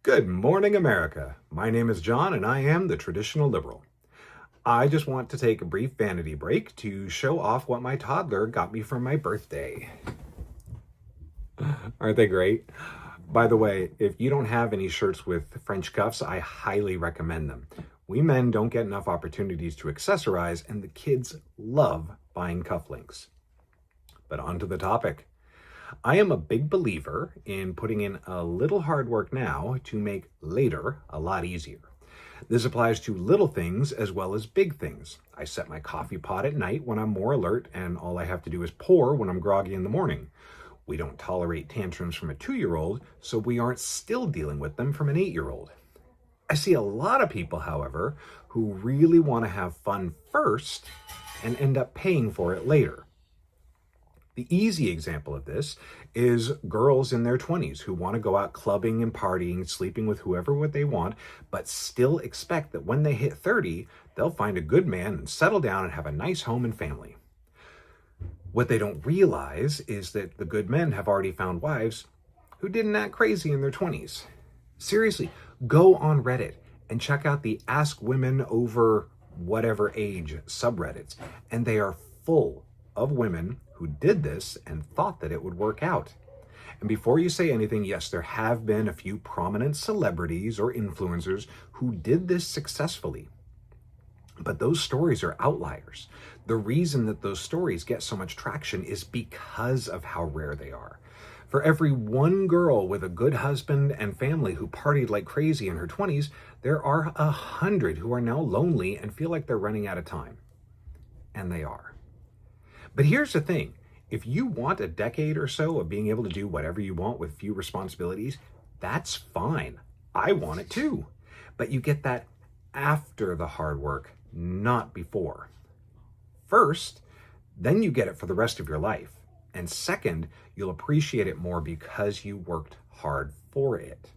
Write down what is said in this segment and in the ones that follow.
Good morning, America. My name is John, and I am the traditional liberal. I just want to take a brief vanity break to show off what my toddler got me for my birthday. Aren't they great? By the way, if you don't have any shirts with French cuffs, I highly recommend them. We men don't get enough opportunities to accessorize, and the kids love buying cufflinks. But on to the topic. I am a big believer in putting in a little hard work now to make later a lot easier. This applies to little things as well as big things. I set my coffee pot at night when I'm more alert, and all I have to do is pour when I'm groggy in the morning. We don't tolerate tantrums from a 2-year-old, so we aren't still dealing with them from an 8-year-old. I see a lot of people, however, who really want to have fun first and end up paying for it later. The easy example of this is girls in their 20s who want to go out clubbing and partying, sleeping with whoever what they want, but still expect that when they hit 30, they'll find a good man and settle down and have a nice home and family. What they don't realize is that the good men have already found wives who didn't act crazy in their 20s. Seriously, go on Reddit and check out the Ask Women Over Whatever Age subreddits, and they are full of women who did this and thought that it would work out. And before you say anything, yes, there have been a few prominent celebrities or influencers who did this successfully. But those stories are outliers. The reason that those stories get so much traction is because of how rare they are. For every one girl with a good husband and family who partied like crazy in her 20s, there are 100 who are now lonely and feel like they're running out of time. And they are. But here's the thing. If you want a decade or so of being able to do whatever you want with few responsibilities, that's fine. I want it too. But you get that after the hard work, not before. First, then you get it for the rest of your life. And second, you'll appreciate it more because you worked hard for it.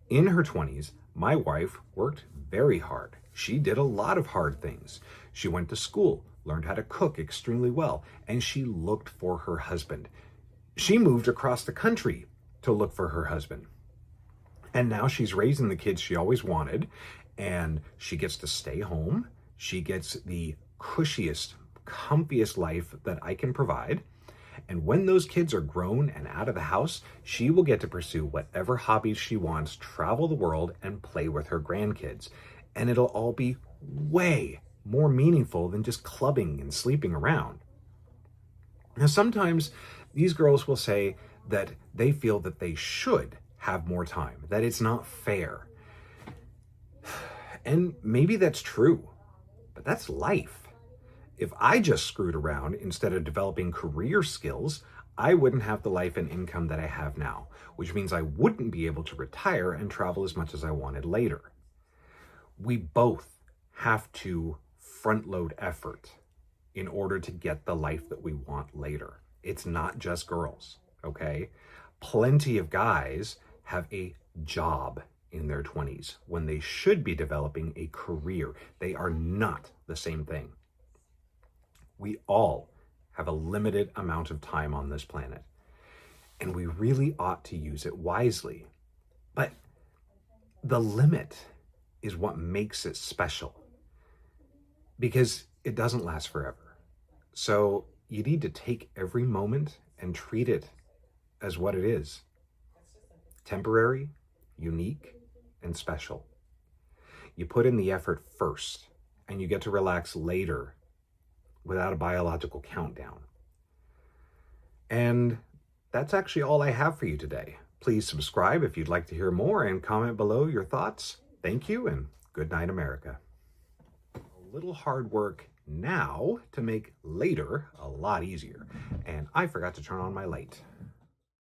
In her 20s, my wife worked very hard. She did a lot of hard things. She went to school, learned how to cook extremely well, and she looked for her husband. She moved across the country to look for her husband. And now she's raising the kids she always wanted, and she gets to stay home. She gets the cushiest, comfiest life that I can provide. And when those kids are grown and out of the house, she will get to pursue whatever hobbies she wants, travel the world, and play with her grandkids. And it'll all be way more meaningful than just clubbing and sleeping around. Now, sometimes these girls will say that they feel that they should have more time, that it's not fair. And maybe that's true, but that's life. If I just screwed around instead of developing career skills, I wouldn't have the life and income that I have now, which means I wouldn't be able to retire and travel as much as I wanted later. We both have to front load effort in order to get the life that we want later. It's not just girls, okay? Plenty of guys have a job in their 20s when they should be developing a career. They are not the same thing. We all have a limited amount of time on this planet, and we really ought to use it wisely. But the limit is what makes it special, because it doesn't last forever. So you need to take every moment and treat it as what it is: temporary, unique, and special. You put in the effort first, and you get to relax later without a biological countdown. And that's actually all I have for you today. Please subscribe if you'd like to hear more, and comment below your thoughts. Thank you, and good night, America. A little hard work now to make later a lot easier. And I forgot to turn on my light.